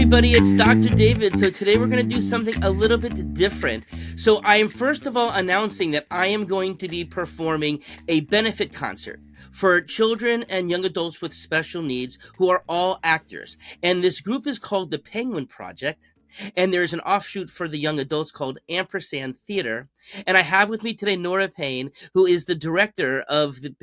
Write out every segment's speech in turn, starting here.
everybody, it's Dr. David. So today we're going to do something a little bit different. So I am first of all announcing that I am going to be performing a benefit concert for children and young adults with special needs who are all actors. And this group is called the Penguin Project. And there's an offshoot for the young adults called Ampersand Theatre. And I have with me today Nora Payne, who is the director of the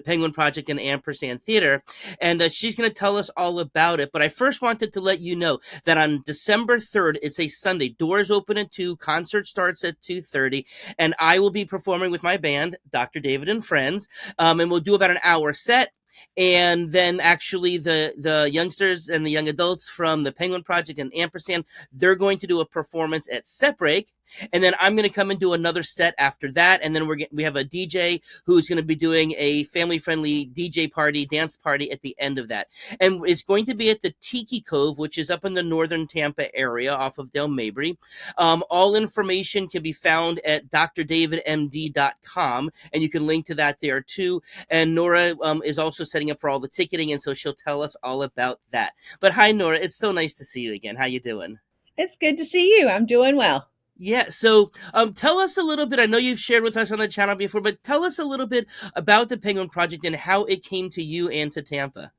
Penguin Project and Ampersand Theatre, and she's going to tell us all about it. But I first wanted to let you know that on December 3rd, it's a Sunday. Doors open at 2, concert starts at 2:30, and I will be performing with my band, Dr. David and Friends, and we'll do about an hour set. And then actually the youngsters and the young adults from the Penguin Project and Ampersand, they're going to do a performance at set break. And then I'm going to come and do another set after that. And then we have a DJ who's going to be doing a family-friendly DJ party, dance party at the end of that. And it's going to be at the Tiki Cove, which is up in the northern Tampa area off of Del Mabry. All information can be found at drdavidmd.com, and you can link to that there too. And Nora is also setting up for all the ticketing, and so she'll tell us all about that. But hi, Nora. It's so nice to see you again. How you doing? It's good to see you. I'm doing well. Yeah, so tell us a little bit. I know you've shared with us on the channel before, but tell us a little bit about the Penguin Project and how it came to you and to Tampa.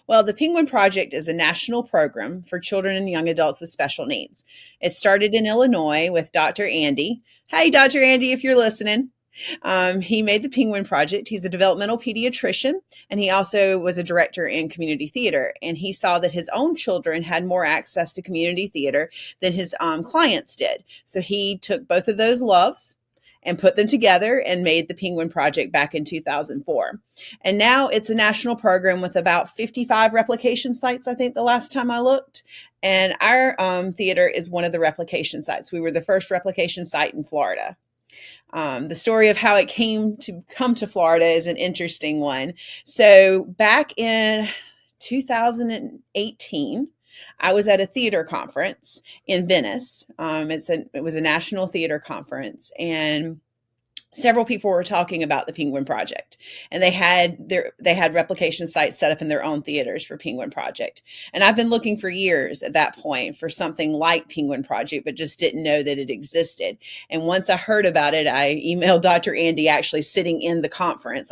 Well, the Penguin Project is a national program for children and young adults with special needs. It started in Illinois with Dr. Andy. Hey, Dr. Andy, if you're listening. He made the Penguin Project. He's a developmental pediatrician, and he also was a director in community theater. And he saw that his own children had more access to community theater than his clients did. So he took both of those loves and put them together and made the Penguin Project back in 2004. And now it's a national program with about 55 replication sites, I think the last time I looked. And our theater is one of the replication sites. We were the first replication site in Florida. The story of how it came to come to Florida is an interesting one. So back in 2018, I was at a theater conference in Venice. It was a national theater conference, and several people were talking about the Penguin Project, and they had replication sites set up in their own theaters for Penguin Project. And I've been looking for years at that point for something like Penguin Project, but just didn't know that it existed. And once I heard about it, I emailed Dr. Andy, actually sitting in the conference.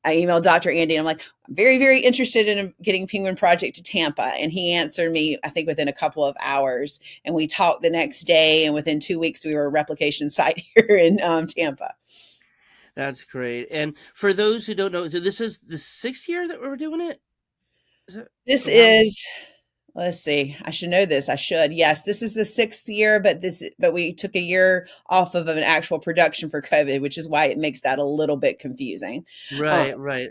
I emailed Dr. Andy, and I'm like, I'm very, very interested in getting Penguin Project to Tampa. And he answered me, I think, within a couple of hours. And we talked the next day, and within 2 weeks, we were a replication site here in Tampa. That's great. And for those who don't know, so this is the 6th year that we're doing it? Let's see, I should know this. I should. Yes, this is the 6th year, but we took a year off of an actual production for COVID, which is why it makes that a little bit confusing. Right.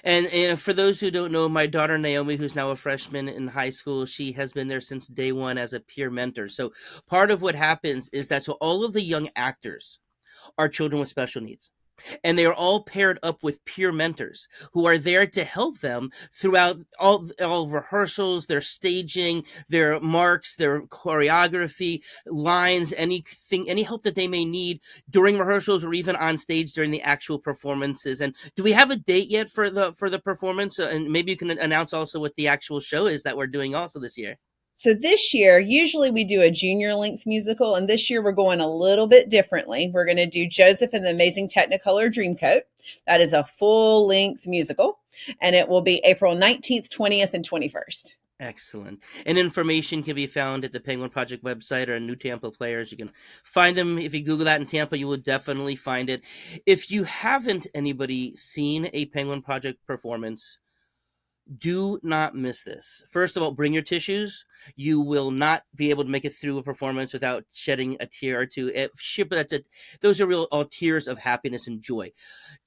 And for those who don't know, my daughter Naomi, who's now a freshman in high school, she has been there since day one as a peer mentor. So part of what happens is that all of the young actors are children with special needs. And they are all paired up with peer mentors who are there to help them throughout all rehearsals, their staging, their marks, their choreography, lines, any help that they may need during rehearsals or even on stage during the actual performances. And do we have a date yet for the performance? And maybe you can announce also what the actual show is that we're doing also this year. So this year, usually we do a junior length musical, and this year we're going a little bit differently. We're going to do Joseph and the Amazing Technicolor Dreamcoat. That is a full length musical, and it will be April 19th, 20th, and 21st. Excellent. And information can be found at the Penguin Project website or New Tampa Players. You can find them. If you Google that in Tampa, you will definitely find it. If you haven't seen a Penguin Project performance, do not miss this. First of all, bring your tissues. You will not be able to make it through a performance without shedding a tear or two. Those are real all tears of happiness and joy.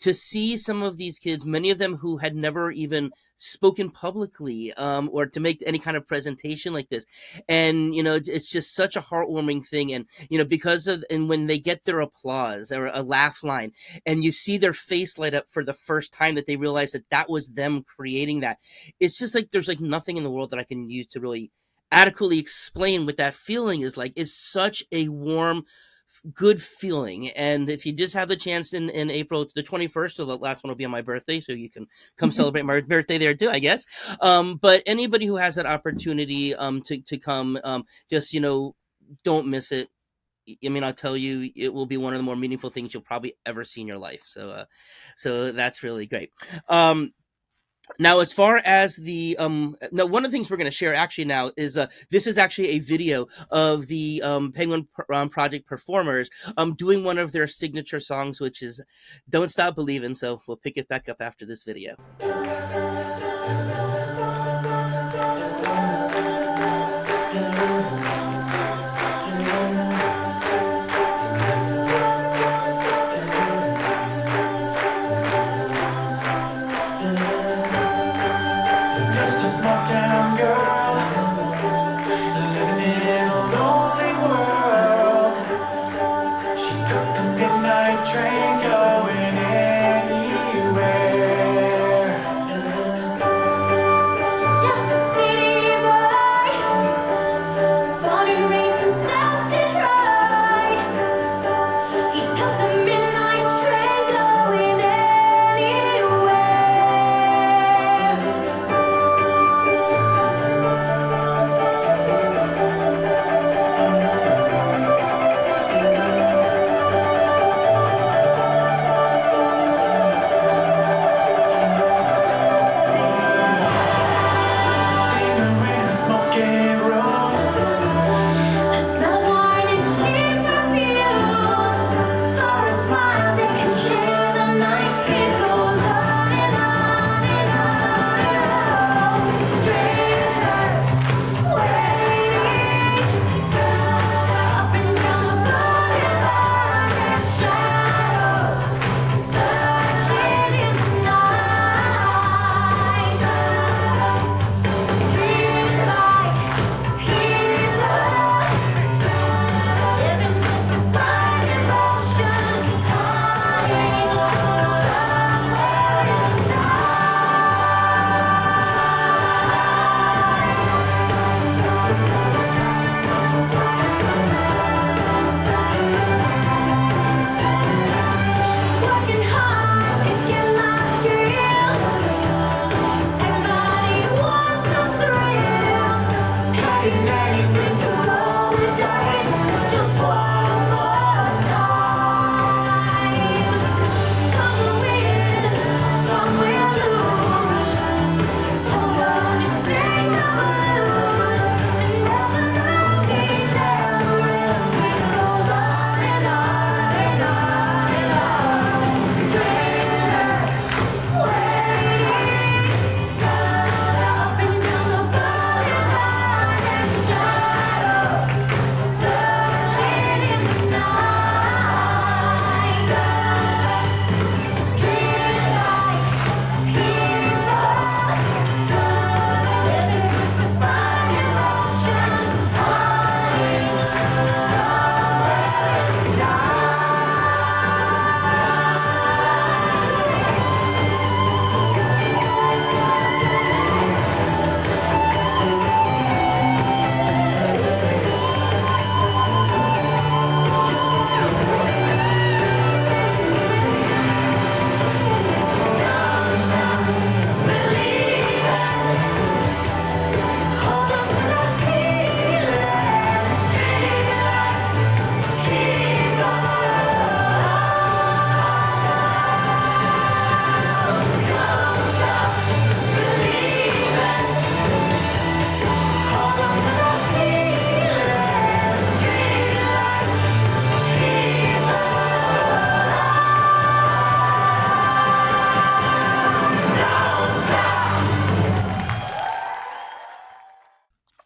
To see some of these kids, many of them who had never even spoken publicly or to make any kind of presentation like this. And, it's just such a heartwarming thing. And, and when they get their applause or a laugh line and you see their face light up for the first time that they realize that was them creating that, it's just like there's like nothing in the world that I can use to really adequately explain what that feeling is like. It's such a warm good feeling. And if you just have the chance in April, the 21st, so the last one will be on my birthday, so you can come celebrate my birthday there too, I guess. But anybody who has that opportunity to come, just, don't miss it. I mean, I'll tell you, it will be one of the more meaningful things you'll probably ever see in your life. So that's really great. Now, as far as the now, one of the things we're going to share actually now is this is actually a video of the Penguin Project performers doing one of their signature songs, which is "Don't Stop Believin'." So we'll pick it back up after this video.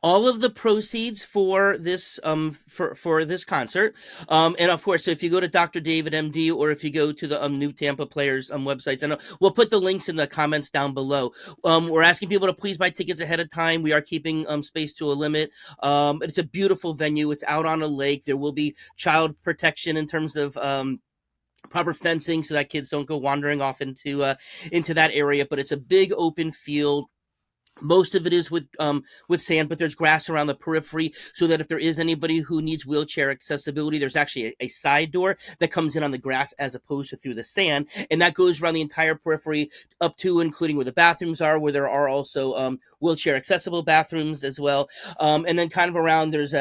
All of the proceeds for this for this concert, and of course, so if you go to Dr. David MD, or if you go to the New Tampa Players websites, and we'll put the links in the comments down below. We're asking people to please buy tickets ahead of time. We are keeping space to a limit. It's a beautiful venue. It's out on a lake. There will be child protection in terms of proper fencing so that kids don't go wandering off into that area. But it's a big open field. Most of it is with sand, but there's grass around the periphery, so that if there is anybody who needs wheelchair accessibility, there's actually a side door that comes in on the grass as opposed to through the sand, and that goes around the entire periphery up to including where the bathrooms are, where there are also wheelchair accessible bathrooms as well, and then kind of around there's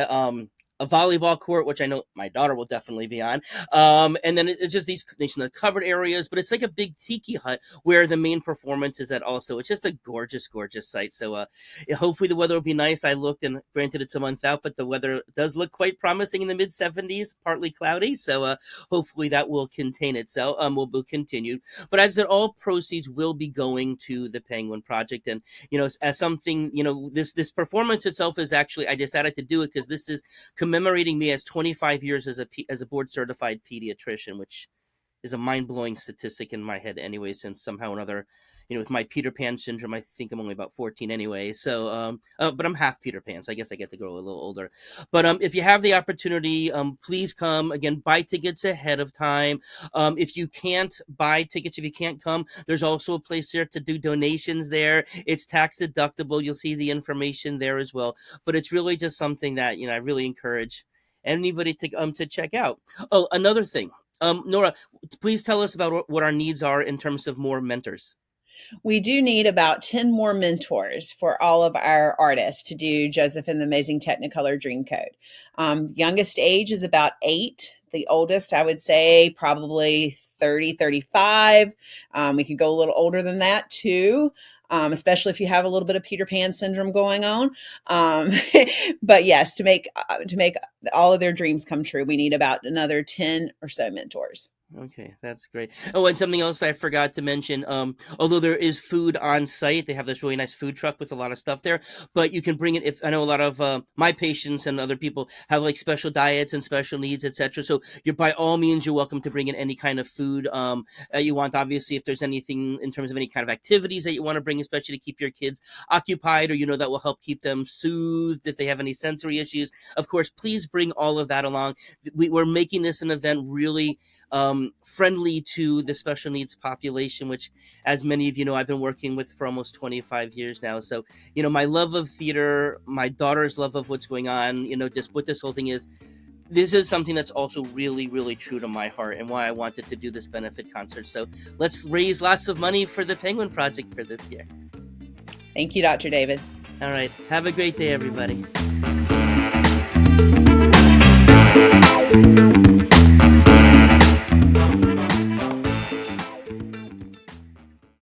a volleyball court, which I know my daughter will definitely be on. And then it's just these covered areas, but it's like a big tiki hut where the main performance is at also. It's just a gorgeous, gorgeous site. So hopefully the weather will be nice. I looked, and granted it's a month out, but the weather does look quite promising in the mid 70s, partly cloudy. So hopefully that will contain itself, will be continued. But as I said, all proceeds will be going to the Penguin Project. And, as something, this performance itself is actually, I decided to do it because this is commemorating me as 25 years as a board certified pediatrician, which is a mind-blowing statistic in my head anyway, since somehow or another, with my Peter Pan syndrome, I think I'm only about 14 anyway. So, but I'm half Peter Pan, so I guess I get to grow a little older. But if you have the opportunity, please come. Again, buy tickets ahead of time. If you can't buy tickets, if you can't come, there's also a place there to do donations there. It's tax deductible. You'll see the information there as well. But it's really just something that, I really encourage anybody to check out. Oh, another thing. Nora, please tell us about what our needs are in terms of more mentors. We do need about 10 more mentors for all of our artists to do Joseph and the Amazing Technicolor Dreamcoat. Youngest age is about 8. The oldest, I would say, probably 30, 35. We could go a little older than that too. Especially if you have a little bit of Peter Pan syndrome going on. But yes, to make all of their dreams come true, we need about another 10 or so mentors. Okay, that's great. Oh, and something else I forgot to mention, although there is food on site, they have this really nice food truck with a lot of stuff there, but you can bring it. If I know a lot of my patients and other people have like special diets and special needs, etc. So you're by all means, you're welcome to bring in any kind of food you want. Obviously, if there's anything in terms of any kind of activities that you want to bring, especially to keep your kids occupied, or that will help keep them soothed if they have any sensory issues, of course, please bring all of that along. We're making this an event really friendly to the special needs population, which, as many of you know, I've been working with for almost 25 years now. So, my love of theater, my daughter's love of what's going on, just what this whole thing is, this is something that's also really, really true to my heart and why I wanted to do this benefit concert. So let's raise lots of money for the Penguin Project for this year. Thank you, Dr. David. All right. Have a great day, everybody.